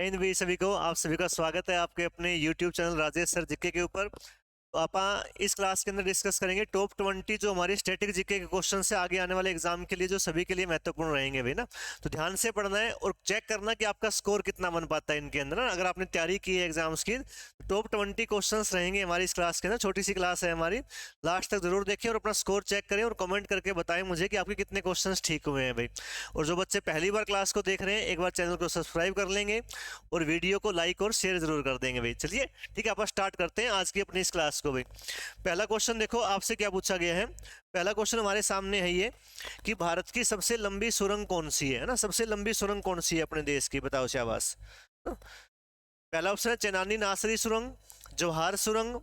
जय हिंद भी सभी को। आप सभी का स्वागत है आपके अपने YouTube channel Rajesh sir GK के ऊपर। तो आप इस क्लास के अंदर डिस्कस करेंगे टॉप 20 जो हमारी स्टैटिक जीके के क्वेश्चन से आगे आने वाले एग्जाम के लिए जो सभी के लिए महत्वपूर्ण रहेंगे भाई ना। तो ध्यान से पढ़ना है और चेक करना कि आपका स्कोर कितना बन पाता है इनके अंदर ना। अगर आपने तैयारी की है एग्जाम्स की तो टॉप 20 क्वेश्चंस रहेंगे हमारी इस क्लास के अंदर। छोटी सी क्लास है हमारी, लास्ट तक जरूर देखें और अपना स्कोर चेक करें और कमेंट करके बताएं मुझे कि आपके कितने क्वेश्चन ठीक हुए हैं भाई। और जो बच्चे पहली बार क्लास को देख रहे हैं एक बार चैनल को सब्सक्राइब कर लेंगे और वीडियो को लाइक और शेयर जरूर कर देंगे भाई। चलिए ठीक है, आप स्टार्ट करते हैं आज की अपनी इस क्लास को भाई। पहला क्वेश्चन देखो आपसे क्या पूछा गया है। पहला क्वेश्चन हमारे सामने है ये कि भारत की सबसे लंबी सुरंग कौन सी है ना। सबसे लंबी सुरंग कौन सी है अपने देश की, बताओ शाबाश। पहला ऑप्शन है चेनानी नासरी सुरंग, जवाहर सुरंग,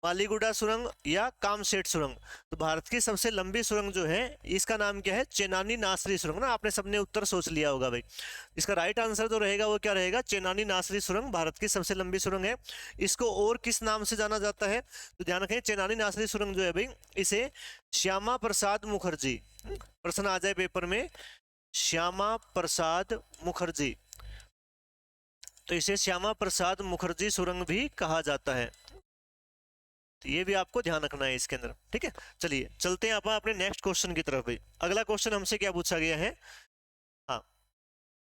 मालीगुडा सुरंग या कामशेट सुरंग। तो भारत की सबसे लंबी सुरंग जो है इसका नाम क्या है, चेनानी नासरी सुरंग ना। आपने सबने उत्तर सोच लिया होगा भाई। इसका राइट आंसर जो रहेगा वो क्या रहेगा, चेनानी नासरी सुरंग भारत की सबसे लंबी सुरंग है। इसको और किस नाम से जाना जाता है तो ध्यान रखें, चेनानी नासरी सुरंग जो है भाई इसे श्यामा प्रसाद मुखर्जी, प्रश्न आ जाए पेपर में, श्यामा प्रसाद मुखर्जी, तो इसे श्यामा प्रसाद मुखर्जी सुरंग भी कहा जाता है। तो ये भी आपको ध्यान रखना है इसके अंदर, ठीक है। चलिए चलते हैं आप अपने नेक्स्ट क्वेश्चन की तरफ भाई। अगला क्वेश्चन हमसे क्या पूछा गया है, हाँ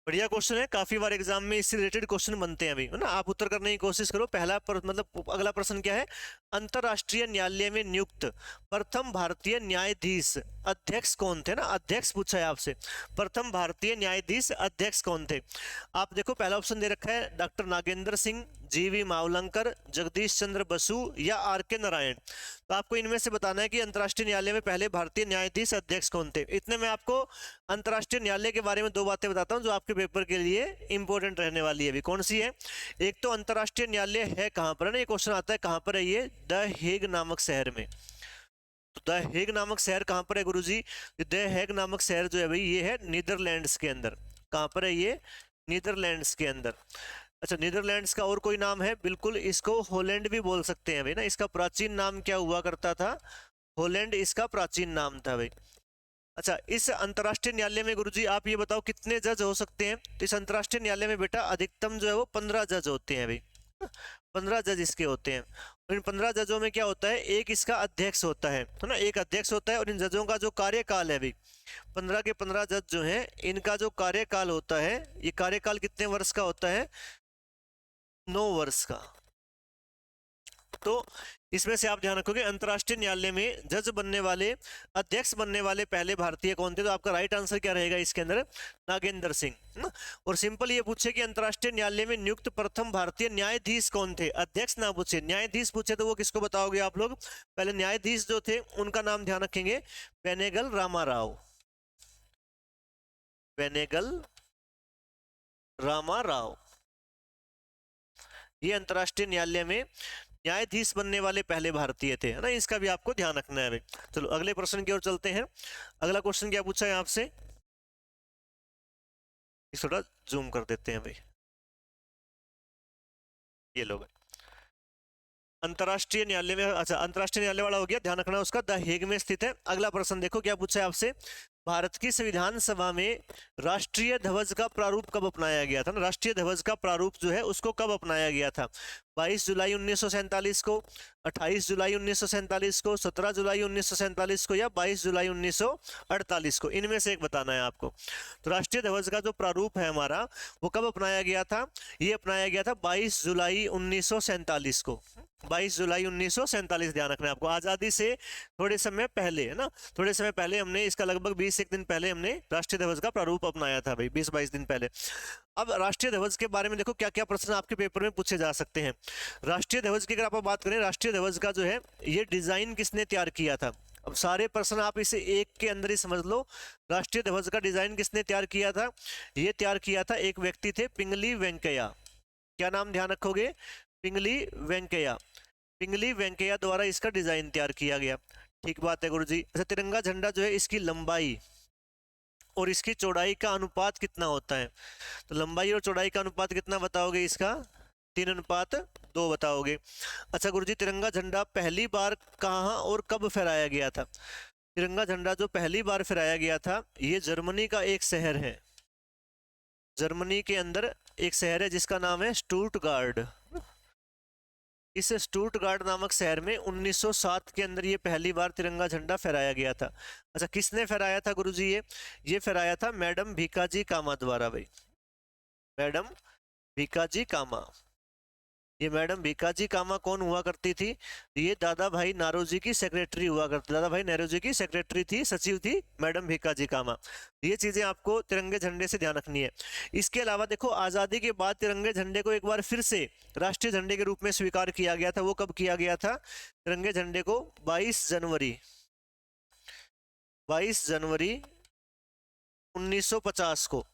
बढ़िया क्वेश्चन है, काफी बार एग्जाम में इससे रिलेटेड क्वेश्चन बनते हैं अभी है ना। आप उत्तर करने की कोशिश करो। मतलब अगला प्रश्न क्या है, अंतरराष्ट्रीय न्यायालय में नियुक्त प्रथम भारतीय न्यायाधीश अध्यक्ष कौन थे ना। अध्यक्ष पूछा है आपसे, प्रथम भारतीय न्यायाधीश अध्यक्ष कौन थे। आप देखो पहला ऑप्शन दे रखा है डॉक्टर नागेंद्र सिंह, जीवी मावलंकर, जगदीश चंद्र बसु या आर के नारायण। तो आपको इनमें से बताना है कि अंतरराष्ट्रीय न्यायालय में पहले भारतीय न्यायाधीश अध्यक्ष कौन थे। इतने में आपको अंतरराष्ट्रीय न्यायालय के बारे में दो बातें बताता हूं जो आपके पेपर के लिए इंपॉर्टेंट रहने वाली है। अभी कौन सी है, एक तो अंतरराष्ट्रीय न्यायालय है कहां पर है ना, ये क्वेश्चन आता है कहां पर है, ये द हेग नामक शहर में। तो द हेग नामक शहर कहां पर है गुरुजी, द हेग नामक शहर जो है भाई ये है नीदरलैंड्स के अंदर। कहां पर है ये, नीदरलैंड्स के अंदर। अच्छा नीदरलैंड्स का और कोई नाम है, बिल्कुल इसको हॉलैंड भी बोल सकते हैं भाई ना। इसका प्राचीन नाम क्या हुआ करता था, हॉलैंड इसका प्राचीन नाम था भाई। अच्छा इस अंतरराष्ट्रीय न्यायालय में गुरुजी आप ये बताओ कितने जज हो सकते हैं। तो इस अंतरराष्ट्रीय न्यायालय में बेटा अधिकतम जो है वो 15 जज होते हैं भाई, 15 जज इसके होते हैं। और इन 15 जजों में क्या होता है, एक इसका अध्यक्ष होता है ना, एक अध्यक्ष होता है। और इन जजों का जो कार्यकाल है भाई, 15 के 15 जज जो हैं इनका जो कार्यकाल होता है, ये कार्यकाल कितने वर्ष का होता है, 9 वर्ष का। तो इसमें से आप ध्यान रखोगे अंतरराष्ट्रीय न्यायालय में जज बनने वाले, अध्यक्ष बनने वाले पहले भारतीय कौन थे। तो आपका राइट आंसर क्या रहेगा इसके अंदर, नागेंद्र सिंह ना। और सिंपल ये पूछे कि अंतरराष्ट्रीय न्यायालय में नियुक्त प्रथम भारतीय न्यायाधीश कौन थे, अध्यक्ष ना पूछे न्यायाधीश पूछे तो वो किसको बताओगे आप लोग। पहले न्यायाधीश जो थे उनका नाम ध्यान रखेंगे, बेनेगल रामाराव, बेनेगल रामाराव। ये अंतरराष्ट्रीय न्यायालय में न्यायाधीश बनने वाले पहले भारतीय थे है ना। इसका भी आपको ध्यान रखना है भाई। चलो अगले प्रश्न की ओर चलते हैं। अगला क्वेश्चन क्या पूछा है आपसे, इस थोड़ा जूम कर देते हैं भाई, ये लो भाई। अंतरराष्ट्रीय न्यायालय में, अच्छा अंतरराष्ट्रीय न्यायालय वाला हो गया, ध्यान रखना उसका द हेग में स्थित है। अगला प्रश्न देखो क्या पूछा है आपसे, भारत की संविधान सभा में राष्ट्रीय ध्वज का प्रारूप कब अपनाया गया था ना। राष्ट्रीय ध्वज का प्रारूप जो है उसको कब अपनाया गया था, 22 जुलाई 1947 को, 28 जुलाई 1947 को, 17 जुलाई 1947 को या 22 जुलाई 1948 को। इनमें से एक बताना है आपको। तो राष्ट्रीय ध्वज का जो प्रारूप है हमारा वो कब अपनाया गया था, ये अपनाया गया था 22 जुलाई 1947 को, 22 जुलाई 1947। ध्यान रखना है आपको, आजादी से थोड़े समय पहले है ना, थोड़े समय पहले हमने इसका लगभग 20 दिन पहले हमने राष्ट्रीय ध्वज का प्रारूप अपनाया था भाई, 20-22 दिन पहले। अब राष्ट्रीय ध्वज के बारे में देखो क्या क्या प्रश्न आपके पेपर में पूछे जा सकते हैं। राष्ट्रीय ध्वज की अगर आप बात करें, राष्ट्रीय ध्वज का जो है ये डिजाइन किसने तैयार किया था। अब सारे प्रश्न आप इसे एक के अंदर ही समझ लो। राष्ट्रीय ध्वज का डिजाइन किसने तैयार किया था, ये तैयार किया था एक व्यक्ति थे, पिंगली वेंकैया। क्या नाम ध्यान रखोगे, पिंगली वेंकैया। पिंगली वेंकैया द्वारा इसका डिजाइन तैयार किया गया। ठीक बात है गुरुजी। अच्छा तिरंगा झंडा जो है इसकी लंबाई और इसकी चौड़ाई का अनुपात कितना होता है, तो लंबाई और चौड़ाई का अनुपात कितना बताओगे इसका, 3:2 बताओगे। अच्छा गुरुजी तिरंगा झंडा पहली बार कहाँ और कब फहराया गया था। तिरंगा झंडा जो पहली बार फहराया गया था ये जर्मनी का एक शहर है, जर्मनी के अंदर एक शहर है जिसका नाम है स्टुटगार्ड। इस स्टुटगार्ड नामक शहर में 1907 के अंदर ये पहली बार तिरंगा झंडा फहराया गया था। अच्छा, किसने फहराया था गुरुजी? ये फहराया था मैडम भीकाजी कामा द्वारा भाई, मैडम भीकाजी कामा। ये मैडम भीकाजी कामा कौन हुआ करती थी? ये दादा भाई नारोजी की सेक्रेटरी हुआ करती, दादा भाई नेहरू की सेक्रेटरी थी, सचिव थी मैडम भीकाजी कामा। ये चीजें आपको तिरंगे झंडे से ध्यान रखनी है। इसके अलावा देखो, आजादी के बाद तिरंगे झंडे को एक बार फिर से राष्ट्रीय झंडे के रूप में स्वीकार किया गया था। वो कब किया गया था? तिरंगे झंडे को 22 जनवरी 1950 को,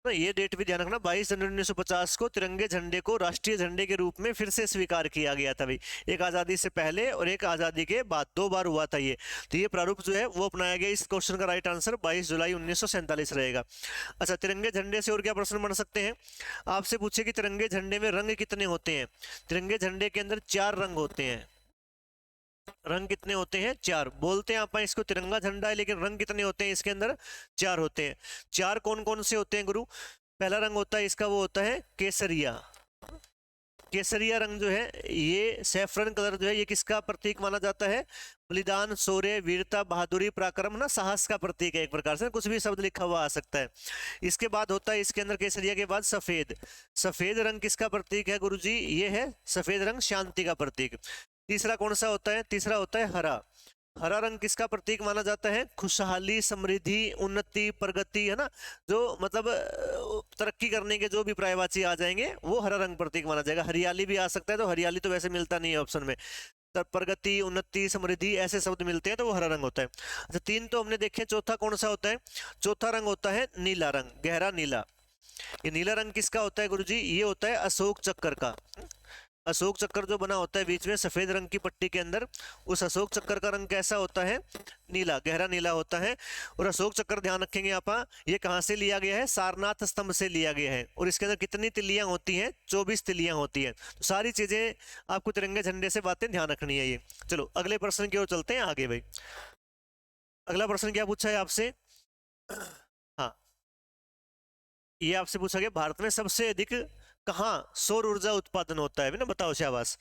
ना ये डेट भी ध्यान रखना, 22 जनवरी 1950 को तिरंगे झंडे को राष्ट्रीय झंडे के रूप में फिर से स्वीकार किया गया था भाई। एक आजादी से पहले और एक आजादी के बाद, 2 बार हुआ था ये। तो ये प्रारूप जो है वो अपनाया गया। इस क्वेश्चन का राइट आंसर 22 जुलाई 1947 रहेगा। अच्छा, तिरंगे झंडे से और क्या प्रश्न बन सकते हैं? आपसे पूछे कि तिरंगे झंडे में रंग कितने होते हैं? तिरंगे झंडे के अंदर 4 रंग होते हैं। रंग कितने होते हैं? 4। बोलते हैं आप इसको तिरंगा झंडा है, लेकिन रंग कितने होते हैं इसके अंदर? 4 होते हैं। 4 कौन कौन से होते हैं गुरु? पहला रंग होता है इसका, वो होता है केसरिया। केसरिया रंग जो है, ये सैफरन कलर जो है, ये किसका प्रतीक माना जाता है? बलिदान, शौर्य, वीरता, बहादुरी, पराक्रम, ना साहस का प्रतीक है एक प्रकार से। कुछ भी शब्द लिखा हुआ आ सकता है। इसके बाद होता है इसके अंदर केसरिया के बाद सफेद। सफेद रंग किसका प्रतीक है गुरुजी? ये है सफेद रंग शांति का प्रतीक। तीसरा कौन सा होता है? तीसरा होता है हरा। हरा रंग किसका प्रतीक माना जाता है? खुशहाली, समृद्धि, उन्नति, प्रगति, है ना, जो मतलब तरक्की करने के जो भी पर्यायवाची आ जाएंगे वो हरा रंग प्रतीक माना जाएगा। हरियाली भी आ सकता है, तो हरियाली तो वैसे मिलता नहीं है ऑप्शन में। प्रगति, उन्नति, समृद्धि ऐसे शब्द मिलते हैं तो वो हरा रंग होता है। अच्छा, 3 तो हमने देखे। चौथा कौन सा होता है? चौथा रंग होता है नीला रंग, गहरा नीला। ये नीला रंग किसका होता है गुरुजी? ये होता है अशोक चक्र का। अशोक चक्र जो बना होता है बीच में सफेद रंग की पट्टी के अंदर, उस अशोक चक्र का रंग कैसा होता है? नीला, गहरा नीला होता है। और अशोक चक्र ध्यान रखेंगे आप, ये कहां से लिया गया है? सारनाथ स्तंभ से लिया गया है। और इसके अंदर कितनी तिल्लियां होती हैं? 24 तिल्लियां होती हैं। तो सारी चीजें आपको तिरंगे झंडे से बातें ध्यान रखनी है ये। चलो अगले प्रश्न की ओर चलते हैं आगे भाई। अगला प्रश्न क्या पूछा है आपसे? हाँ, ये आपसे पूछा गया भारत में सबसे अधिक कहाँ सौर ऊर्जा उत्पादन होता है ना? बताओ शाबाश।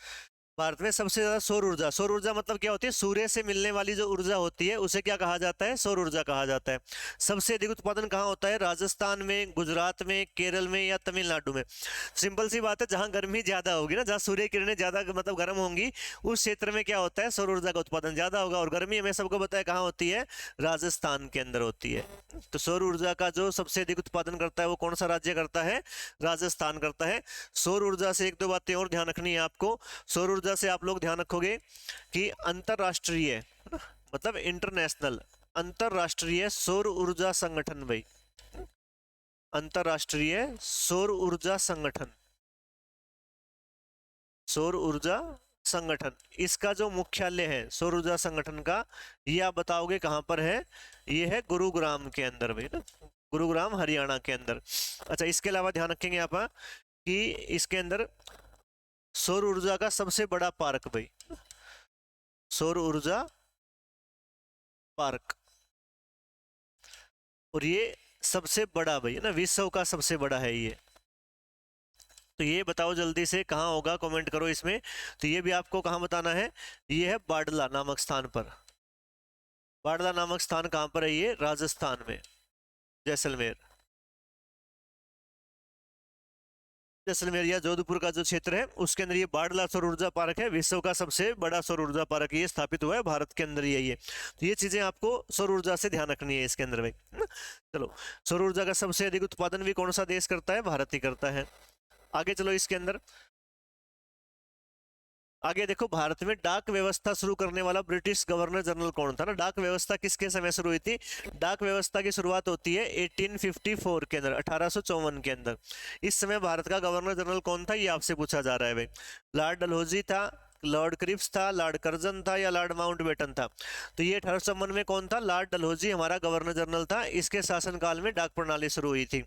भारत में सबसे ज्यादा सौर ऊर्जा, सौर ऊर्जा मतलब क्या होती है? सूर्य से मिलने वाली जो ऊर्जा होती है उसे क्या कहा जाता है? सौर ऊर्जा कहा जाता है। सबसे अधिक उत्पादन कहाँ होता है? राजस्थान में, गुजरात में, केरल में या तमिलनाडु में? सिंपल सी बात है, जहां गर्मी ज्यादा होगी ना, जहां सूर्य किरणें ज्यादा मतलब गर्म होंगी, उस क्षेत्र में क्या होता है? सौर ऊर्जा का उत्पादन ज्यादा होगा। और गर्मी हमें सबको पता है कहाँ होती है? राजस्थान के अंदर होती है। तो सौर ऊर्जा का जो सबसे अधिक उत्पादन करता है वो कौन सा राज्य करता है? राजस्थान करता है। सौर ऊर्जा से 1-2 बातें और ध्यान रखनी है आपको। सौर ऊर्जा से आप लोग ध्यान रखोगे कि अंतरराष्ट्रीय, मतलब इंटरनेशनल, अंतरराष्ट्रीय सौर ऊर्जा संगठन भाई, अंतरराष्ट्रीय सौर ऊर्जा संगठन, सौर ऊर्जा संगठन, इसका जो मुख्यालय है सौर ऊर्जा संगठन का, ये आप बताओगे कहां पर है? ये है गुरुग्राम के अंदर भाई ना, गुरुग्राम हरियाणा के अंदर। अच्छा, इसके अलावा ध्यान रखेंगे आप कि इसके अंदर सौर ऊर्जा का सबसे बड़ा पार्क भाई, सौर ऊर्जा पार्क, और ये सबसे बड़ा भाई है ना, विश्व का सबसे बड़ा है ये। तो ये बताओ जल्दी से कहाँ होगा, कमेंट करो इसमें। तो ये भी आपको कहाँ बताना है? ये है बाडला नामक स्थान पर। बाडला नामक स्थान कहाँ पर है? ये राजस्थान में, जैसलमेर, जैसलमेर या जोधपुर का जो क्षेत्र है उसके अंदर ये बाडला सौर ऊर्जा पार्क है। विश्व का सबसे बड़ा सौर ऊर्जा पार्क ये स्थापित हुआ है भारत के अंदर ही है ये। तो ये चीजें आपको सौर ऊर्जा से ध्यान रखनी है इसके अंदर में। चलो, सौर ऊर्जा का सबसे अधिक उत्पादन भी कौन सा देश करता है? भारत ही करता है। आगे चलो इसके अंदर, आगे देखो, भारत में डाक व्यवस्था शुरू करने वाला ब्रिटिश गवर्नर जनरल कौन था ना? डाक व्यवस्था किसके समय शुरू हुई थी? डाक व्यवस्था की शुरुआत होती है 1854 के अंदर, 1854 के अंदर। इस समय भारत का गवर्नर जनरल कौन था? ये आपसे पूछा जा रहा है भाई। लॉर्ड डलहौजी था, लॉर्ड क्रिप्स था, लॉर्ड कर्जन था या लॉर्ड माउंटबेटन था? तो ये 1854 में कौन था? लॉर्ड डलहौजी हमारा गवर्नर जनरल था। इसके शासनकाल में डाक प्रणाली शुरू हुई थी।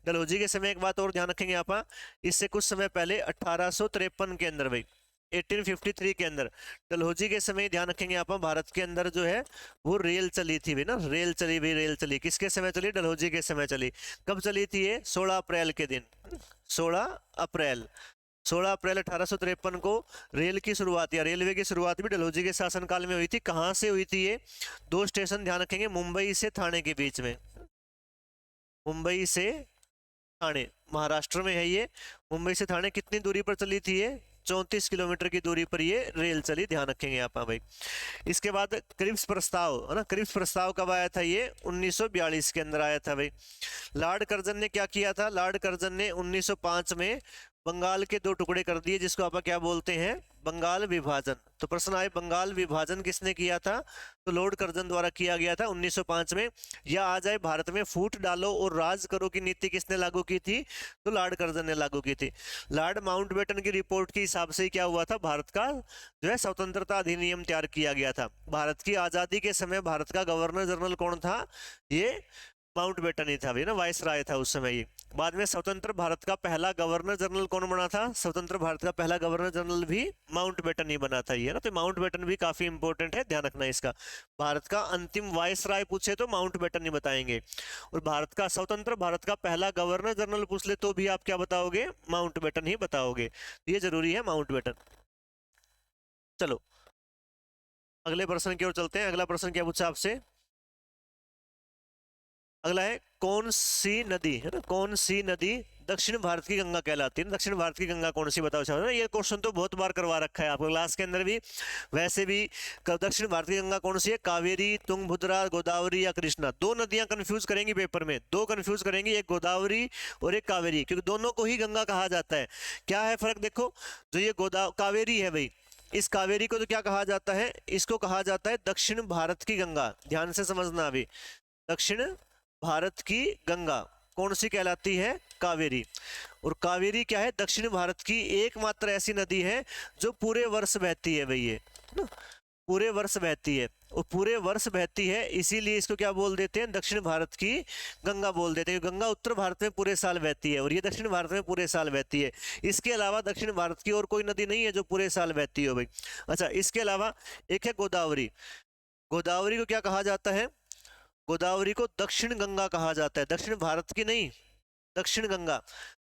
डलहौजी के समय एक बात और ध्यान रखेंगे आप, इससे कुछ समय पहले 1853 के अंदर भाई, 1853 के अंदर डलहौजी के समय ध्यान रखेंगे आप, भारत के अंदर जो है वो रेल चली थी भाई ना, रेल चली भाई, रेल चली किसके समय चली? डलहौजी के समय चली। कब चली थी ये? 16 अप्रैल के दिन, 16 अप्रैल 16 अप्रैल 1853 को रेल की शुरुआत या रेलवे की शुरुआत भी डलहौजी के शासनकाल में हुई थी। कहाँ से हुई थी ये? 2 स्टेशन ध्यान रखेंगे, मुंबई से ठाणे के बीच में, मुंबई से ठाणे, महाराष्ट्र में है ये। मुंबई से ठाणे कितनी दूरी पर चली थी ये? 34 किलोमीटर की दूरी पर ये रेल चली, ध्यान रखेंगे यहाँ पर भाई। इसके बाद क्रिप्स प्रस्ताव है ना, क्रिप्स प्रस्ताव कब आया था ये? 1942 के अंदर आया था भाई। लॉर्ड कर्जन ने क्या किया था? लॉर्ड कर्जन ने 1905 में बंगाल के 2 टुकड़े कर दिए, जिसको आप क्या बोलते हैं? बंगाल विभाजन। तो प्रश्न आए बंगाल विभाजन किसने किया था? तो लॉर्ड कर्जन द्वारा किया गया था 1905 में। या आ जाए भारत में फूट डालो और राज करो की नीति किसने लागू की थी? तो लॉर्ड कर्जन ने लागू की थी। लॉर्ड माउंटबेटन की रिपोर्ट के हिसाब से क्या हुआ था? भारत का जो है स्वतंत्रता अधिनियम तैयार किया गया था। भारत की आजादी के समय भारत का गवर्नर जनरल कौन था? ये माउंटबेटन ही था भाई ना, वायसराय था उस समय ये। बाद में स्वतंत्र भारत का पहला गवर्नर जनरल कौन बना था? स्वतंत्र भारत का पहला गवर्नर जनरल भी माउंटबेटन ही बना था ये ना। तो माउंटबेटन भी काफी इंपॉर्टेंट है, ध्यान रखना इसका। भारत का अंतिम वायसराय पूछे तो माउंटबेटन ही बताएंगे, और भारत का स्वतंत्र भारत का पहला गवर्नर जनरल पूछ ले तो भी आप क्या बताओगे? माउंटबेटन ही बताओगे। ये जरूरी है माउंटबेटन। चलो अगले प्रश्न की ओर चलते हैं। अगला प्रश्न क्या पूछा आपसे? अगला है कौन सी नदी है ना, कौन सी नदी दक्षिण भारत की गंगा कहलाती है? दक्षिण भारत की गंगा कौन सी बताओ चाहो ना। ये क्वेश्चन तो बहुत बार करवा रखा है आपको क्लास के अंदर भी, वैसे भी। दक्षिण भारत की गंगा कौन सी है? कावेरी, तुंगभद्रा, गोदावरी या कृष्णा। 2 नदियां कंफ्यूज करेंगी पेपर में, 2 कंफ्यूज करेंगी, एक गोदावरी और एक कावेरी, क्योंकि दोनों को ही गंगा कहा जाता है। क्या है फर्क? देखो जो ये कावेरी है भाई, इस कावेरी को तो क्या कहा जाता है? इसको कहा जाता है दक्षिण भारत की गंगा। ध्यान से समझना अभी, दक्षिण भारत की गंगा कौन सी कहलाती है? कावेरी। और कावेरी क्या है? दक्षिण भारत की एकमात्र ऐसी नदी है जो पूरे वर्ष बहती है भाई, ये ना, पूरे वर्ष बहती है। और पूरे वर्ष बहती है इसीलिए इसको क्या बोल देते हैं? दक्षिण भारत की गंगा बोल देते हैं। गंगा उत्तर भारत में पूरे साल बहती है और ये दक्षिण भारत में पूरे साल बहती है। इसके अलावा दक्षिण भारत की और कोई नदी नहीं है जो पूरे साल बहती हो भाई। अच्छा, इसके अलावा एक है गोदावरी। गोदावरी को क्या कहा जाता है? गोदावरी को दक्षिण गंगा कहा जाता है, दक्षिण भारत की नहीं, दक्षिण गंगा।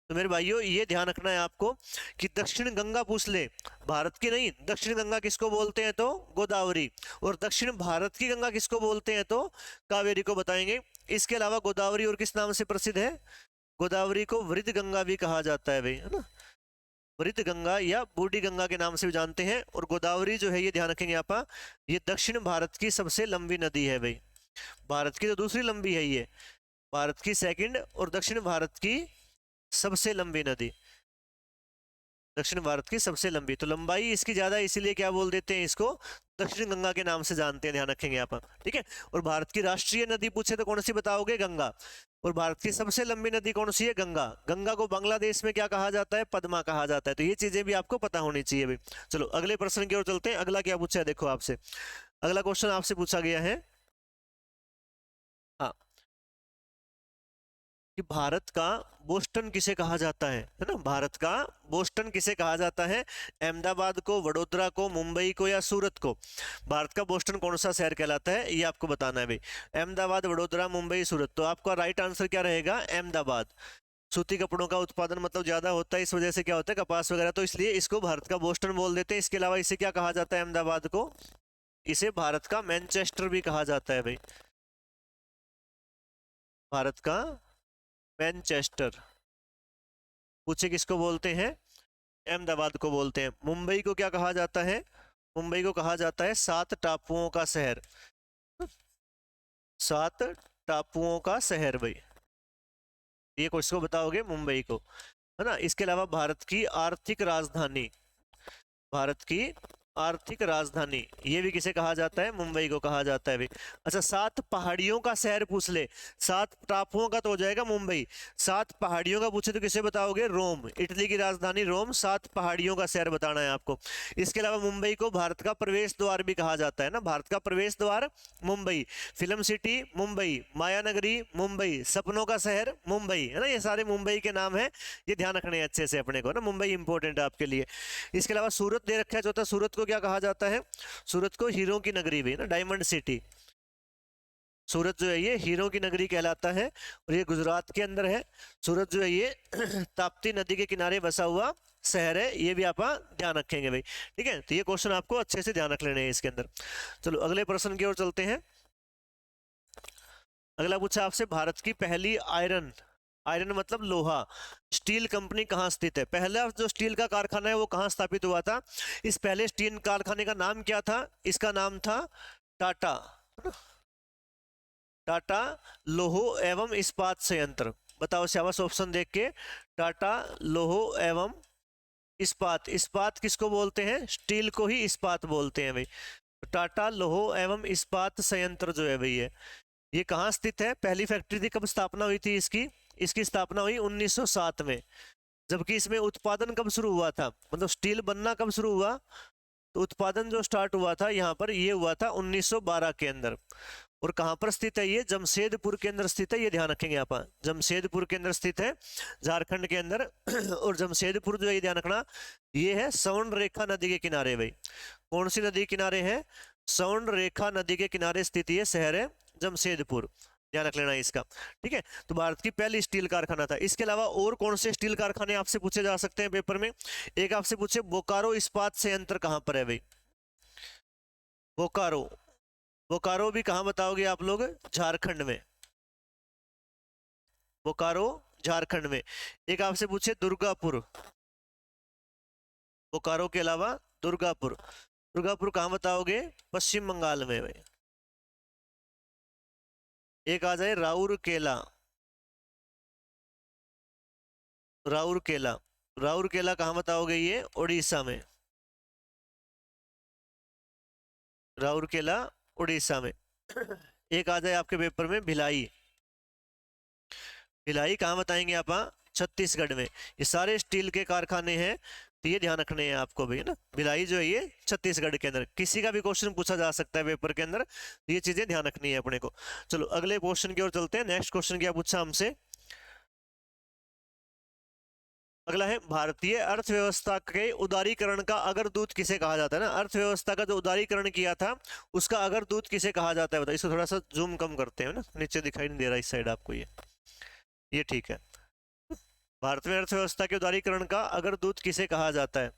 तो मेरे भाइयों ये ध्यान रखना है आपको कि दक्षिण गंगा पूछ ले, भारत की नहीं, दक्षिण गंगा किसको बोलते हैं? तो गोदावरी। और दक्षिण भारत की गंगा किसको बोलते हैं? तो कावेरी को बताएंगे। इसके अलावा गोदावरी और किस नाम से प्रसिद्ध है? गोदावरी को वृद्ध गंगा भी कहा जाता है भाई, है ना, वृद्ध गंगा या बूढ़ी गंगा के नाम से भी जानते हैं। और गोदावरी जो है ये ध्यान रखेंगे आप, ये दक्षिण भारत की सबसे लंबी नदी है भाई। भारत की तो दूसरी लंबी है ये, भारत की सेकंड और दक्षिण भारत की सबसे लंबी नदी, दक्षिण भारत की सबसे लंबी। तो लंबाई इसकी ज्यादा इसीलिए क्या बोल देते हैं? इसको दक्षिण गंगा के नाम से जानते हैं, ध्यान रखेंगे आप, ठीक है। और भारत की राष्ट्रीय नदी पूछे तो कौन सी बताओगे? गंगा। और भारत की सबसे लंबी नदी कौन सी है? गंगा। गंगा को बांग्लादेश में क्या कहा जाता है? पद्मा कहा जाता है। तो ये चीजें भी आपको पता होनी चाहिए भाई। चलो अगले प्रश्न की ओर चलते हैं। अगला क्या पूछा है देखो आपसे, अगला क्वेश्चन आपसे पूछा गया है, हाँ, कि भारत का बोस्टन किसे कहा जाता है ना, भारत का बोस्टन किसे कहा जाता है? अहमदाबाद को, वडोदरा को, मुंबई को या सूरत को? भारत का बोस्टन कौन सा शहर कहलाता है ये आपको बताना है भाई। अहमदाबाद, वडोदरा, मुंबई, सूरत। तो आपका राइट आंसर क्या रहेगा? अहमदाबाद। सूती कपड़ों का उत्पादन मतलब ज्यादा होता है, इस वजह से क्या होता है? कपास वगैरह, तो इसलिए इसको भारत का बोस्टन बोल देते हैं। इसके अलावा इसे क्या कहा जाता है? अहमदाबाद को इसे भारत का मैनचेस्टर भी कहा जाता है भाई, भारत का मैनचेस्टर। पूछे किसको बोलते हैं? अहमदाबाद को बोलते हैं। मुंबई को क्या कहा जाता है? मुंबई को कहा जाता है 7 टापुओं का शहर, 7 टापुओं का शहर भाई। ये किसको बताओगे? मुंबई को, है ना। इसके अलावा भारत की आर्थिक राजधानी, भारत की आर्थिक राजधानी, ये भी किसे कहा जाता है? मुंबई को कहा जाता है भाई। अच्छा, 7 पहाड़ियों का शहर पूछ ले, 7 टापुओं का तो हो जाएगा मुंबई, 7 पहाड़ियों का पूछे तो किसे बताओगे? रोम, इटली की राजधानी रोम, 7 पहाड़ियों का शहर बताना है आपको। इसके अलावा मुंबई को भारत का प्रवेश द्वार भी कहा जाता है ना, भारत का प्रवेश द्वार मुंबई, फिल्म सिटी मुंबई, माया नगरी मुंबई, सपनों का शहर मुंबई, है ना, ये सारे मुंबई के नाम है, ये ध्यान रखने हैं अच्छे से अपने को ना, मुंबई इंपॉर्टेंट है आपके लिए। इसके अलावा सूरत दे रखा है चौथा, सूरत को क्या कहा जाता है? सूरत को हीरो की नगरी भी ना, डायमंड सिटी। सूरत जो है ये हीरो की नगरी कहलाता है और ये गुजरात के अंदर है। सूरत जो है ये ताप्ती नदी के किनारे बसा हुआ शहर है, ये भी आप ध्यान रखेंगे भाई, ठीक है। तो ये क्वेश्चन आपको अच्छे से ध्यान रख लेने हैं इसके अंदर। चलो अगले प्रश्न की ओर चलते हैं। अगला पूछा आपसे, भारत की पहली आयरन, आयरन मतलब लोहा, स्टील कंपनी कहाँ स्थित है? पहला जो स्टील का कारखाना है वो कहाँ स्थापित हुआ था? इस पहले स्टील कारखाने का नाम क्या था? इसका नाम था टाटा, टाटा लोहो एवं इस्पात संयंत्र। बताओ शाबाश ऑप्शन देख के, टाटा लोहो एवं इस्पात, इस्पात किसको बोलते हैं? स्टील को ही इस्पात बोलते हैं भाई। टाटा लोहो एवं इस्पात संयंत्र जो है भाई ये कहाँ स्थित है? पहली फैक्ट्री थी, कब स्थापना हुई थी इसकी? इसकी स्थापना हुई 1907 में। जबकि इसमें उत्पादन कब शुरू हुआ था, मतलब स्टील बनना कब शुरू हुआ? तो उत्पादन जो स्टार्ट हुआ था यहाँ पर ये हुआ था 1912 के अंदर। और कहाँ पर स्थित है ये? जमशेदपुर के अंदर स्थित है, ये ध्यान रखेंगे आप, जमशेदपुर के अंदर स्थित है, झारखंड के अंदर। और जमशेदपुर जो है ये ध्यान रखना, ये है स्वर्ण रेखा नदी के किनारे भाई। कौन सी नदी किनारे है? स्वर्ण रेखा नदी के किनारे स्थित ये शहर है जमशेदपुर, ध्यान रख लेना इसका, ठीक है। तो भारत की पहली स्टील कारखाना था। इसके अलावा और कौन से स्टील कारखाने आपसे पूछे जा सकते हैं पेपर में? एक आपसे पूछे बोकारो इस्पात संयंत्र कहां पर है भाई? बोकारो, बोकारो भी कहां बताओगे आप लोग? झारखंड में, बोकारो झारखंड में। एक आपसे पूछे दुर्गापुर, बोकारो के अलावा दुर्गापुर, दुर्गापुर कहां बताओगे? पश्चिम बंगाल में भाई। एक आ जाए राउरकेला, राउरकेला, राउरकेला कहां बताओगे? ये उड़ीसा में, राउरकेला उड़ीसा में। एक आ जाए आपके पेपर में भिलाई, भिलाई कहां बताएंगे आप? छत्तीसगढ़ में। ये सारे स्टील के कारखाने हैं, तो ये ध्यान रखने हैं आपको भी, है ना। भिलाई जो है ये छत्तीसगढ़ के अंदर, किसी का भी क्वेश्चन पूछा जा सकता है पेपर के अंदर, तो ये चीजें ध्यान रखनी है अपने को। चलो अगले क्वेश्चन की ओर चलते हैं। नेक्स्ट क्वेश्चन क्या पूछा हमसे? अगला है, भारतीय अर्थव्यवस्था के उदारीकरण का अग्रदूत किसे कहा जाता है ना, अर्थव्यवस्था का जो उदारीकरण किया था उसका अग्रदूत किसे कहा जाता है? बताइए। इसको थोड़ा सा जूम कम करते हैं ना, नीचे दिखाई नहीं दे रहा इस साइड आपको, ये ठीक है। भारत में अर्थव्यवस्था के उदारीकरण का अग्रदूत किसे कहा जाता है?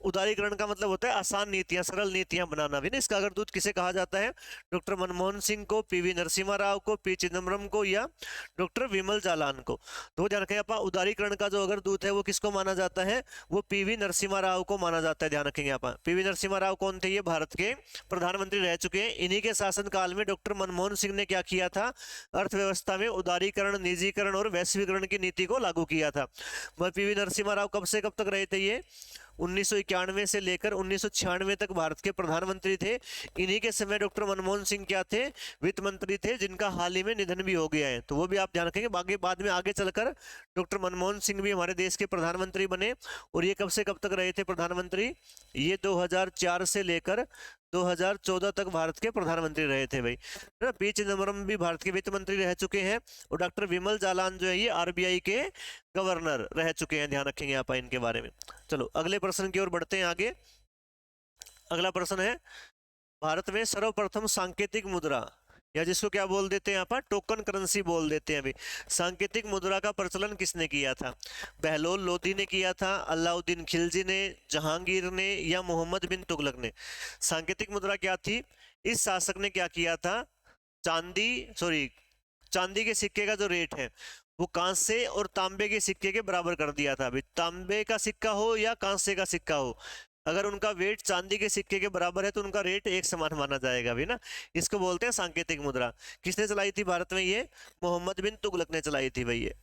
उदारीकरण का मतलब होता है आसान नीतियां, सरल नीतियां बनाना भी ना। इसका अग्रदूत किसे कहा जाता है? डॉक्टर मनमोहन सिंह को, पीवी नरसिम्हा राव को, पी चिदम्बरम को, या डॉक्टर विमल जालान को? तो ध्यान रखेंगे अपना, उदारीकरण का जो अग्रदूत है वो किसको माना जाता है? वो पीवी नरसिम्हा राव को माना जाता है, ध्यान रखेंगे आप। पीवी नरसिम्हा राव कौन थे? ये भारत के प्रधानमंत्री रह चुके हैं। इन्हीं के शासन काल में डॉक्टर मनमोहन सिंह ने क्या किया था? अर्थव्यवस्था में उदारीकरण, निजीकरण और वैश्वीकरण की नीति को लागू किया था। पीवी नरसिम्हा राव कब से कब तक रहे थे? ये 1991 से लेकर 1996 तक भारत के प्रधानमंत्री थे। इन्हीं के समय डॉक्टर मनमोहन सिंह क्या थे? वित्त मंत्री थे, जिनका हाल ही में निधन भी हो गया है, तो वो भी आप ध्यान रखेंगे। बाकी बाद में आगे चलकर डॉक्टर मनमोहन सिंह भी हमारे देश के प्रधानमंत्री बने। और ये कब से कब तक रहे थे प्रधानमंत्री? ये 2004 से लेकर 2014 तक भारत के प्रधानमंत्री रहे थे भाई। पी चिदम्बरम भी भारत के वित्त मंत्री रह चुके हैं। और डॉक्टर विमल जालान जो है ये आरबीआई के गवर्नर रह चुके हैं, ध्यान रखेंगे आप इनके बारे में। चलो अगले प्रश्न की ओर बढ़ते हैं आगे। अगला प्रश्न है, भारत में सर्वप्रथम सांकेतिक मुद्रा, या जिसको क्या बोल देते हैं यहाँ पर? टोकन करेंसी बोल देते हैं अभी। सांकेतिक मुद्रा का प्रचलन किसने किया था? बहलोल लोदी ने किया था, अलाउद्दीन खिलजी ने, जहांगीर ने, या मोहम्मद बिन तुगलक ने? सांकेतिक मुद्रा क्या थी? इस शासक ने क्या किया था? चांदी के सिक्के का जो रेट है वो कांसे और तांबे के सिक्के के बराबर कर दिया था। अभी तांबे का सिक्का हो या कांसे का सिक्का हो, अगर उनका वेट चांदी के सिक्के के बराबर है तो उनका रेट एक समान माना जाएगा भी ना। इसको बोलते हैं सांकेतिक मुद्रा। किसने चलाई थी भारत में? ये मोहम्मद बिन तुगलक ने चलाई थी भाई ये।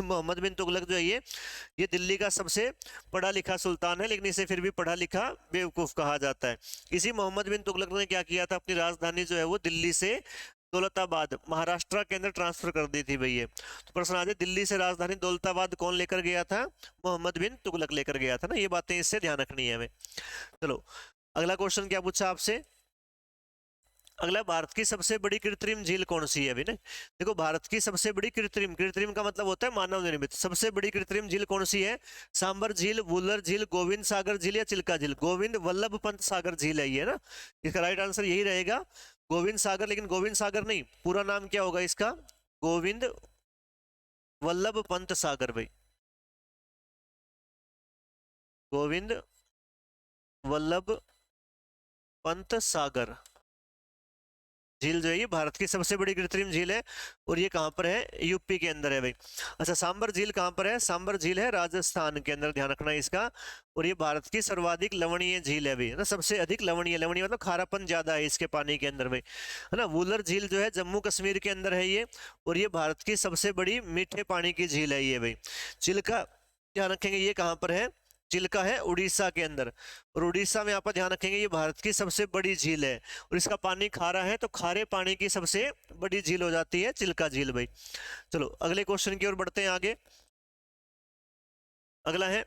मोहम्मद बिन तुगलक जो है ये दिल्ली का सबसे पढ़ा लिखा सुल्तान है, लेकिन इसे फिर भी पढ़ा लिखा बेवकूफ कहा जाता है। इसी मोहम्मद बिन तुगलक ने क्या किया था, अपनी राजधानी जो है वो दिल्ली से दौलताबाद महाराष्ट्र के अंदर ट्रांसफर कर दी थी भैया। तो प्रश्न आज है, दिल्ली से राजधानी दौलताबाद कौन लेकर गया था? मोहम्मद बिन तुगलक लेकर गया था ना। ये बातें इससे ध्यान रखनी है हमें। चलो अगला क्वेश्चन क्या पूछा आपसे। अगला, भारत की सबसे बड़ी कृत्रिम झील कौन सी है अभी ना। देखो भारत की सबसे बड़ी कृत्रिम का मतलब होता है मानव निर्मित। सबसे बड़ी कृत्रिम झील कौन सी है? सांबर झील, वुलर झील, गोविंद सागर झील या चिल्का झील? गोविंद वल्लभ पंत सागर झील है ये ना। इसका राइट आंसर यही रहेगा, गोविंद सागर। लेकिन गोविंद सागर नहीं, पूरा नाम क्या होगा इसका? गोविंद वल्लभ पंत सागर भाई, गोविंद वल्लभ पंत सागर झील जो है ये भारत की सबसे बड़ी कृत्रिम झील है। और ये कहाँ पर है? यूपी के अंदर है भाई। अच्छा, सांबर झील कहाँ पर है? सांबर झील है राजस्थान के अंदर, ध्यान रखना इसका। और ये भारत की सर्वाधिक लवणीय झील है भाई, है ना। सबसे अधिक लवणीय, लवणीय मतलब खारापन ज्यादा है इसके पानी के अंदर भाई, है ना। वुलर झील जो है जम्मू कश्मीर के अंदर है ये, और ये भारत की सबसे बड़ी मीठे पानी की झील है ये भाई। चिल्का ध्यान रखेंगे ये कहाँ पर है? चिल्का है उड़ीसा के अंदर। और उड़ीसा में आप ध्यान रखेंगे ये भारत की सबसे बड़ी झील है, और इसका पानी खारा है, तो खारे पानी की सबसे बड़ी झील हो जाती है चिल्का झील भाई। चलो अगले क्वेश्चन की ओर बढ़ते हैं आगे। अगला है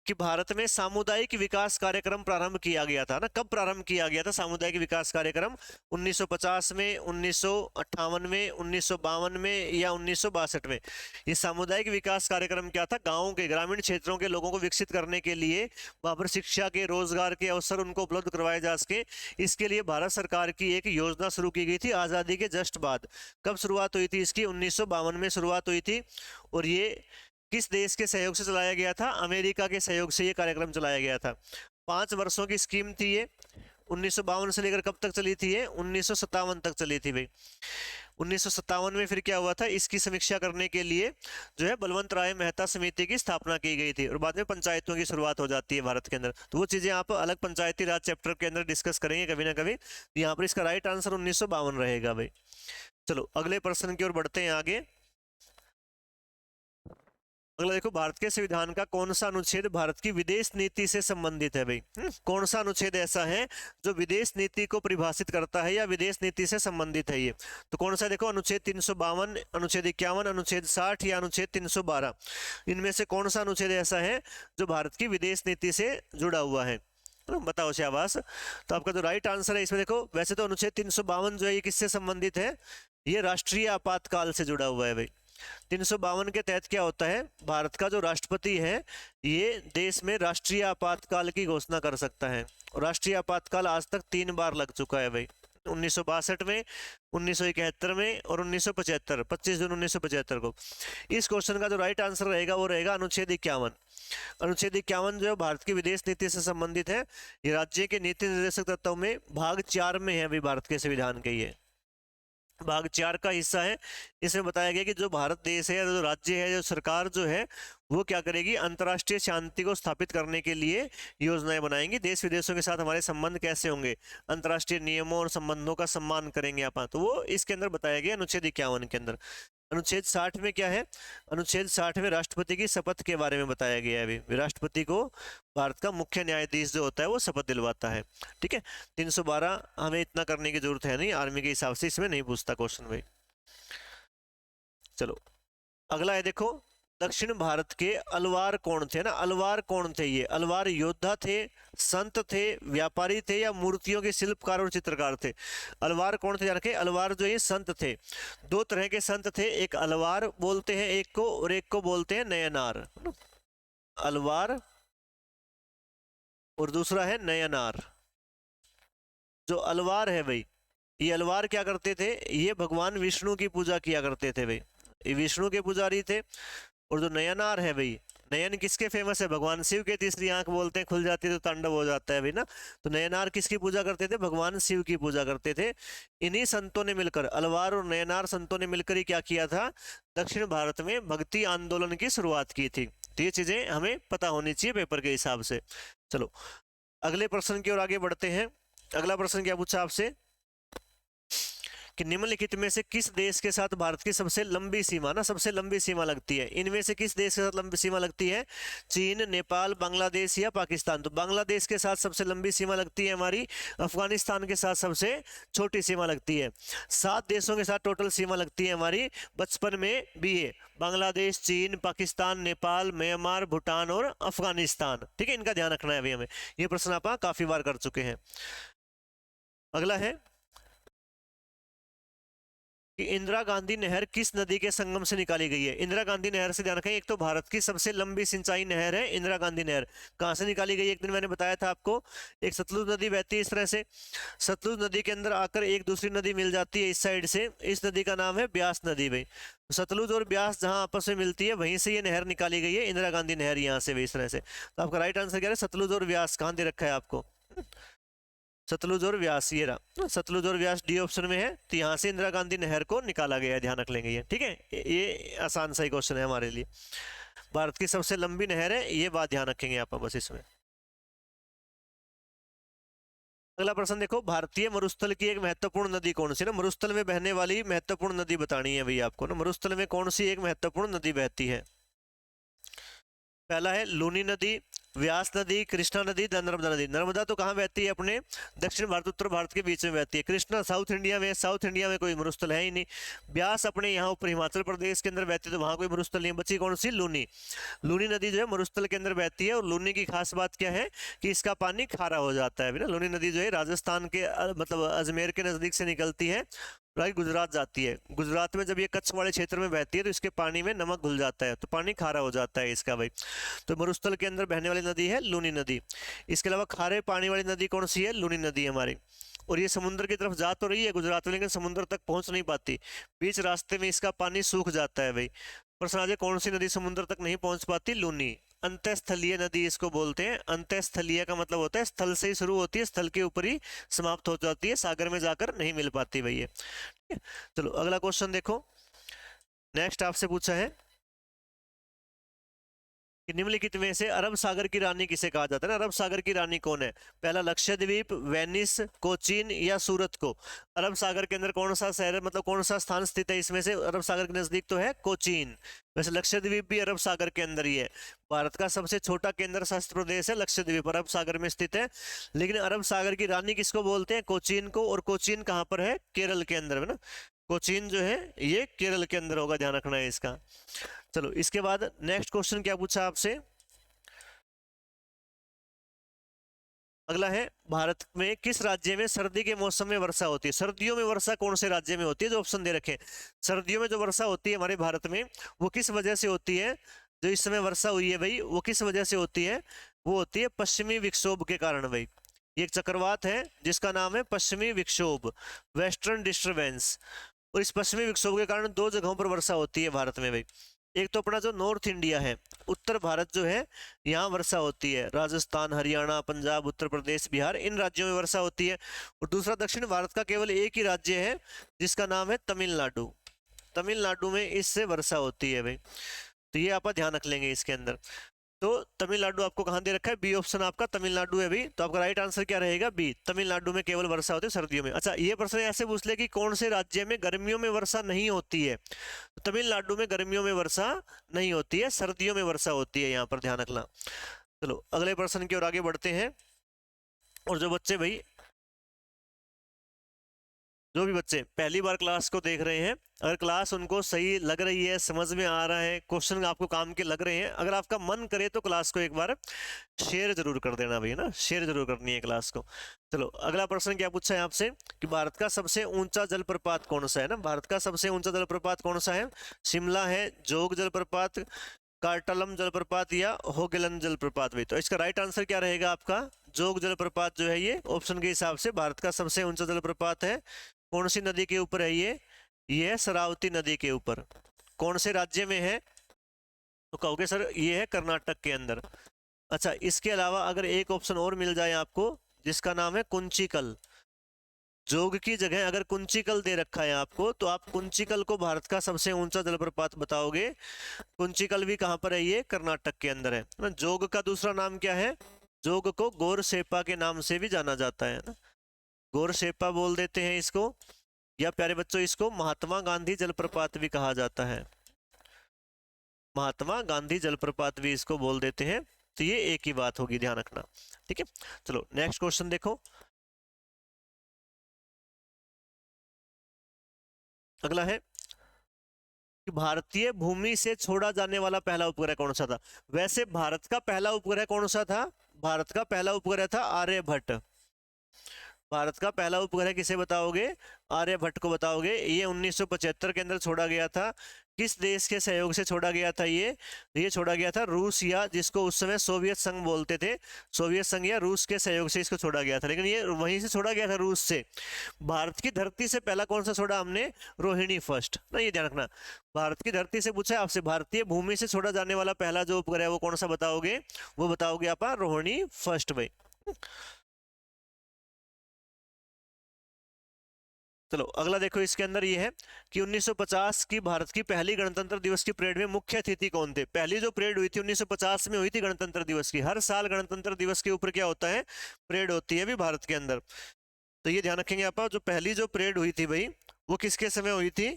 कि भारत में सामुदायिक विकास कार्यक्रम प्रारंभ किया गया था ना। कब प्रारंभ किया गया था सामुदायिक विकास कार्यक्रम? 1950 में, 1958 में, 1952 में या 1962 में? ये सामुदायिक विकास कार्यक्रम क्या था? गांवों के, ग्रामीण क्षेत्रों के लोगों को विकसित करने के लिए, वहां पर शिक्षा के, रोजगार के अवसर उनको उपलब्ध करवाए जा सके, इसके लिए भारत सरकार की एक योजना शुरू की गई थी आजादी के जस्ट बाद। कब शुरुआत हुई थी इसकी? 1952 में शुरुआत हुई थी। और ये किस देश के सहयोग से चलाया गया था? अमेरिका के सहयोग से ये कार्यक्रम चलाया गया था। 5 वर्षों की स्कीम थी ये। 1952 से लेकर कब तक चली थी ये? 1957 तक चली थी भाई। 1957 में फिर क्या हुआ था? इसकी समीक्षा करने के लिए जो है बलवंत राय मेहता समिति की स्थापना की गई थी, और बाद में पंचायतों की शुरुआत हो जाती है भारत के अंदर। तो वो चीजें आप अलग पंचायती राज चैप्टर के अंदर डिस्कस करेंगे कभी ना कभी। यहाँ पर इसका राइट आंसर 1952 रहेगा भाई। चलो अगले प्रश्न की ओर बढ़ते हैं आगे। अगला देखो, भारत के संविधान का कौन सा अनुच्छेद भारत की विदेश नीति से संबंधित है भाई? कौन सा अनुच्छेद ऐसा है जो विदेश नीति को परिभाषित करता है या विदेश नीति से संबंधित है ये? तो कौन सा? देखो अनुच्छेद 352, अनुच्छेद 51, अनुच्छेद 60 या अनुच्छेद 312? इनमें से कौन सा अनुच्छेद ऐसा है जो भारत की विदेश नीति से जुड़ा हुआ है? बताओ शाबाश। तो आपका जो राइट आंसर है इसमें देखो, वैसे तो अनुच्छेद 352 जो है ये किससे संबंधित है? ये राष्ट्रीय आपातकाल से जुड़ा हुआ है भाई। 352 के तहत क्या होता है? भारत का जो राष्ट्रपति है ये देश में राष्ट्रीय आपातकाल की घोषणा कर सकता है, और राष्ट्रीय आपातकाल आज तक 3 बार लग चुका है भाई। 1962 में, 1971 में और 1975, 25 जून 1975 को। इस क्वेश्चन का जो राइट आंसर रहेगा वो रहेगा अनुच्छेद 51। अनुच्छेद 51 जो है भारत की विदेश नीति से संबंधित है। ये राज्य के नीति निर्देशक तत्वों में भाग 4 में है अभी भारत के संविधान के, ये भाग 4 का हिस्सा है। इसमें बताया गया कि जो भारत देश है, जो राज्य है, जो सरकार जो है वो क्या करेगी? अंतर्राष्ट्रीय शांति को स्थापित करने के लिए योजनाएं बनाएंगी। देश विदेशों के साथ हमारे संबंध कैसे होंगे? अंतर्राष्ट्रीय नियमों और संबंधों का सम्मान करेंगे आप, तो वो इसके अंदर बताया गया अनुच्छेद 51 के अंदर। अनुच्छेद 60 में क्या है? अनुच्छेद 60 में राष्ट्रपति की शपथ के बारे में बताया गया है। अभी राष्ट्रपति को भारत का मुख्य न्यायाधीश जो होता है वो शपथ दिलवाता है। ठीक है, 312 हमें इतना करने की जरूरत है नहीं, आर्मी के हिसाब से इसमें नहीं पूछता क्वेश्चन भाई। चलो अगला है, देखो दक्षिण भारत के अलवार कौन थे ना। अलवार कौन थे? ये अलवार योद्धा थे, संत थे, व्यापारी थे या मूर्तियों के शिल्पकार और चित्रकार थे? अलवार कौन थे? जानके अलवार जो ये संत थे। 2 तरह के संत थे, एक अलवार बोलते हैं एक को, और एक को बोलते हैं नयनार। अलवार और दूसरा है नयनार। जो अलवार है भाई, ये अलवार क्या करते थे? ये भगवान विष्णु की पूजा किया करते थे भाई, ये विष्णु के पुजारी थे। और जो नयनार है भाई, नयन किसके फेमस है? भगवान शिव के। तीसरी आंख बोलते हैं, खुल जाती है तो तांडव हो जाता है भाई ना। तो नयनार किसकी पूजा करते थे? भगवान शिव की पूजा करते थे। इन्हीं संतों ने मिलकर, अलवार और नयनार संतों ने मिलकर ही क्या किया था? दक्षिण भारत में भक्ति आंदोलन की शुरुआत की थी। तो ये चीजें हमें पता होनी चाहिए पेपर के हिसाब से। चलो अगले प्रश्न की ओर आगे बढ़ते हैं। अगला प्रश्न क्या पूछा आपसे कि निम्नलिखित में से किस देश के साथ भारत की सबसे लंबी सीमा ना सबसे लंबी सीमा लगती है, इनमें से किस देश के साथ लंबी सीमा लगती है, चीन, नेपाल, बांग्लादेश या पाकिस्तान। तो बांग्लादेश के साथ सबसे लंबी सीमा लगती है हमारी, अफगानिस्तान के साथ सबसे छोटी सीमा लगती है। 7 देशों के साथ टोटल सीमा लगती है हमारी बचपन में बीए, बांग्लादेश, चीन, पाकिस्तान, नेपाल, म्यांमार, भूटान और अफगानिस्तान। ठीक है, इनका ध्यान रखना है अभी हमें, ये प्रश्न आप काफी बार कर चुके हैं। अगला है कि इंदिरा गांधी नहर किस नदी के संगम से निकाली गई है। इंदिरा गांधी नहर से ध्यान रखें, एक तो भारत की सबसे लंबी सिंचाई नहर है इंदिरा गांधी नहर। कहां से निकाली गई, एक दिन मैंने बताया था आपको, एक सतलुज नदी बहती है इस तरह से, सतलुज नदी के अंदर आकर एक दूसरी नदी मिल जाती है इस साइड से, इस नदी का नाम है ब्यास नदी भाई। सतलुज और ब्यास जहां आपस में मिलती है वहीं से ये नहर निकाली गई है, इंदिरा गांधी नहर, यहाँ से भाई इस तरह से। तो आपका राइट आंसर क्या है, सतलुज और ब्यास। कहां दे रखा है आपको, सतलुज और व्यास, ये रहा सतलुज और व्यास, डी ऑप्शन में है। तो यहाँ से इंदिरा गांधी नहर को निकाला गया है, ध्यान रख लेंगे ये। ठीक है, ये आसान सा ही क्वेश्चन है हमारे लिए, भारत की सबसे लंबी नहर है, ये बात ध्यान रखेंगे आप बस इसमें। अगला प्रश्न देखो, भारतीय मरुस्थल की एक महत्वपूर्ण नदी कौन सी, ना मरुस्थल में बहने वाली महत्वपूर्ण नदी बतानी है भैया आपको, ना मरुस्थल में कौन सी एक महत्वपूर्ण नदी बहती है। पहला है लूनी नदी, व्यास नदी, कृष्णा नदी, नर्मदा नदी। नर्मदा तो कहाँ बहती है, अपने दक्षिण भारत उत्तर भारत के बीच में बहती है। कृष्णा साउथ इंडिया में, साउथ इंडिया में कोई मरुस्थल है ही नहीं। व्यास अपने यहाँ ऊपर हिमाचल प्रदेश के अंदर बहती है, तो वहाँ कोई मरुस्थल नहीं। बची कौन सी, लूनी। लूनी नदी जो है मरुस्थल के अंदर बहती है, और लूनी की खास बात क्या है कि इसका पानी खारा हो जाता है ना। लूनी नदी जो है राजस्थान के मतलब अजमेर के नजदीक से निकलती है, गुजरात जाती है। गुजरात में जब ये कच्छ वाले क्षेत्र में बहती है तो इसके पानी में नमक घुल जाता है, तो पानी खारा हो जाता है इसका भाई। तो मरुस्थल के अंदर बहने वाली नदी है लूनी नदी। इसके अलावा खारे पानी वाली नदी कौन सी है, लूनी नदी हमारी। और ये समुद्र की तरफ जा तो रही है गुजरात में, लेकिन समुद्र तक पहुंच नहीं पाती, बीच रास्ते में इसका पानी सूख जाता है भाई। प्रश्न आ जाए कौन सी नदी समुद्र तक नहीं पहुंच पाती, लूनी। अंतस्थलीय नदी इसको बोलते हैं। अंतस्थलीय का मतलब होता है स्थल से ही शुरू होती है, स्थल के ऊपर ही समाप्त हो जाती है, सागर में जाकर नहीं मिल पाती भैया। चलो अगला क्वेश्चन देखो, नेक्स्ट आपसे पूछा है कि निम्नलिखित में से अरब सागर की रानी किसे कहा जाता है ना। अरब सागर की रानी कौन है, पहला लक्षद्वीप, वेनिस, कोचीन या सूरत को। अरब सागर के अंदर कौन सा शहर, मतलब कौन सा स्थान स्थित है इसमें से, अरब सागर के नजदीक तो है कोचीन। वैसे लक्षद्वीप भी अरब सागर के अंदर ही है, भारत का सबसे छोटा केंद्र शासित प्रदेश है लक्षद्वीप, अरब सागर में स्थित है। लेकिन अरब सागर की रानी किसको बोलते हैं, कोचीन को। और कोचीन कहाँ पर है, केरल के अंदर है ना। कोचीन जो है ये केरल के अंदर होगा, ध्यान रखना है इसका। चलो इसके बाद नेक्स्ट क्वेश्चन क्या पूछा आपसे, अगला है भारत में किस राज्य में सर्दी के मौसम में वर्षा होती है। सर्दियों में वर्षा कौन से राज्य में होती है, जो ऑप्शन दे रखे। सर्दियों में जो वर्षा होती है हमारे भारत में, वो किस वजह से होती है, जो इस समय वर्षा हुई है भाई वो किस वजह से होती है, वो होती है पश्चिमी विक्षोभ के कारण भाई। ये एक चक्रवात है जिसका नाम है पश्चिमी विक्षोभ, वेस्टर्न डिस्टर्बेंस। और इस पश्चिमी विक्षोभ के कारण 2 जगहों पर वर्षा होती है भारत में भाई। एक तो अपना जो नॉर्थ इंडिया है, उत्तर भारत जो है, यहाँ वर्षा होती है, राजस्थान, हरियाणा, पंजाब, उत्तर प्रदेश, बिहार, इन राज्यों में वर्षा होती है। और दूसरा दक्षिण भारत का केवल एक ही राज्य है जिसका नाम है तमिलनाडु। तमिलनाडु में इससे वर्षा होती है भाई, तो ये आप ध्यान रख लेंगे इसके अंदर। तो तमिलनाडु आपको कहां दे रखा है, बी ऑप्शन आपका तमिलनाडु है भी। तो आपका राइट आंसर क्या रहेगा, बी, तमिलनाडु में केवल वर्षा होती है सर्दियों में। अच्छा ये प्रश्न ऐसे पूछ ले कि कौन से राज्य में गर्मियों में वर्षा नहीं होती है, तो तमिलनाडु में गर्मियों में वर्षा नहीं होती है, सर्दियों में वर्षा होती है, यहाँ पर ध्यान रखना। चलो अगले प्रश्न की ओर आगे बढ़ते हैं। और जो बच्चे भाई, जो भी बच्चे पहली बार क्लास को देख रहे हैं, अगर क्लास उनको सही लग रही है, समझ में आ रहा है, क्वेश्चन आपको काम के लग रहे हैं, अगर आपका मन करे तो क्लास को एक बार शेयर जरूर कर देना भाई ना, शेयर जरूर करनी है क्लास को। चलो अगला प्रश्न क्या पूछा है आपसे कि भारत का सबसे ऊंचा जलप्रपात कौन सा है ना। भारत का सबसे ऊंचा जलप्रपात कौन सा है, शिमला है, जोग जलप्रपात, कार्टालम जलप्रपात या होगेलन जलप्रपात भाई। तो इसका राइट आंसर क्या रहेगा आपका, जोग जलप्रपात जो है ये ऑप्शन के हिसाब से भारत का सबसे ऊंचा जलप्रपात है। कौन सी नदी के ऊपर है ये है शरावती नदी के ऊपर। कौन से राज्य में है, तो कहोगे सर ये है कर्नाटक के अंदर। अच्छा इसके अलावा अगर एक ऑप्शन और मिल जाए आपको जिसका नाम है कुंचिकल, जोग की जगह अगर कुंचिकल दे रखा है आपको, तो आप कुंचिकल को भारत का सबसे ऊंचा जलप्रपात बताओगे। कुंचिकल भी कहां पर है, ये कर्नाटक के अंदर है ना। जोग का दूसरा नाम क्या है, जोग को गौर सेपा के नाम से भी जाना जाता है ना, गौर सेपा बोल देते हैं इसको, या प्यारे बच्चों इसको महात्मा गांधी जलप्रपात भी कहा जाता है, महात्मा गांधी जलप्रपात भी इसको बोल देते हैं। तो ये एक ही बात होगी, ध्यान रखना। ठीक है, चलो नेक्स्ट क्वेश्चन देखो। अगला है कि भारतीय भूमि से छोड़ा जाने वाला पहला उपग्रह कौन सा था। वैसे भारत का पहला उपग्रह कौन सा था? भारत का पहला उपग्रह था आर्यभट्ट। भारत का पहला उपग्रह किसे बताओगे? आर्यभट्ट को बताओगे। ये 1975 के अंदर छोड़ा गया था। किस देश के सहयोग से छोड़ा गया था? ये छोड़ा गया था रूस, या जिसको उस समय सोवियत संघ बोलते थे, सोवियत संघ या रूस के सहयोग से इसको छोड़ा गया था। लेकिन ये वहीं से छोड़ा गया था, रूस से। भारत की धरती से पहला कौन सा छोड़ा हमने? रोहिणी फर्स्ट ना, ये ध्यान रखना। भारत की धरती से पूछा है आपसे, भारतीय भूमि से छोड़ा जाने वाला पहला जो उपग्रह वो कौन सा बताओगे? वो बताओगे आप रोहिणी फर्स्ट भाई। चलो अगला देखो, इसके अंदर ये है कि 1950 की भारत की पहली गणतंत्र दिवस की परेड में मुख्य अतिथि कौन थे? पहली जो परेड हुई थी 1950 में हुई थी गणतंत्र दिवस की। हर साल गणतंत्र दिवस के ऊपर क्या होता है? परेड होती है भी भारत के अंदर। तो ये ध्यान रखेंगे आप, जो पहली जो परेड हुई थी भाई वो किसके समय हुई थी?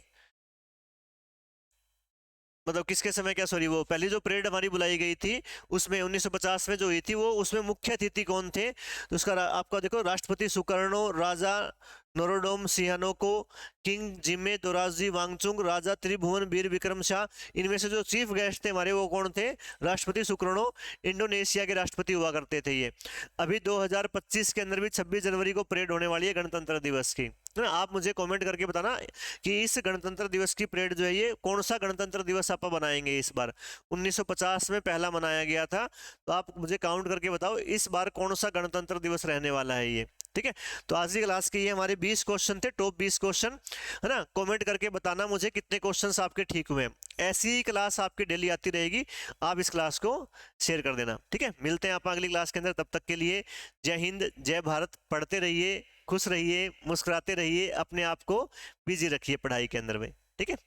मतलब किसके समय, क्या सॉरी, वो पहली जो परेड हमारी बुलाई गई थी उसमें 1950 में जो हुई थी वो, उसमें मुख्य अतिथि कौन थे? तो उसका आपका देखो, राष्ट्रपति सुकर्णो, राजा नोरोडोम सिहानोको, किंग जिम्मे दोराजी वांगचुंग, राजा त्रिभुवन वीर विक्रम शाह। इनमें से जो चीफ गेस्ट थे हमारे वो कौन थे? राष्ट्रपति सुकर्णो, इंडोनेशिया के राष्ट्रपति हुआ करते थे ये। अभी 2025 के अंदर भी 26 जनवरी को परेड होने वाली है गणतंत्र दिवस की। ना आप मुझे कमेंट करके बताना कि इस गणतंत्र दिवस की परेड जो है ये कौन सा गणतंत्र दिवस आप बनाएंगे इस बार। 1950 में पहला मनाया गया था, तो आप मुझे काउंट करके बताओ इस बार कौन सा गणतंत्र दिवस रहने वाला है ये। ठीक है, तो आज की क्लास के ये हमारे 20 क्वेश्चन थे, टॉप 20 क्वेश्चन, है ना। कमेंट करके बताना मुझे कितने क्वेश्चंस आपके ठीक हुए हैं। ऐसी ही क्लास आपकी डेली आती रहेगी, आप इस क्लास को शेयर कर देना। ठीक है, मिलते हैं आप अगली क्लास के अंदर, तब तक के लिए जय हिंद, जय भारत। पढ़ते रहिए, खुश रहिए, मुस्कुराते रहिए, अपने आप को बिजी रखिए पढ़ाई के अंदर में। ठीक है।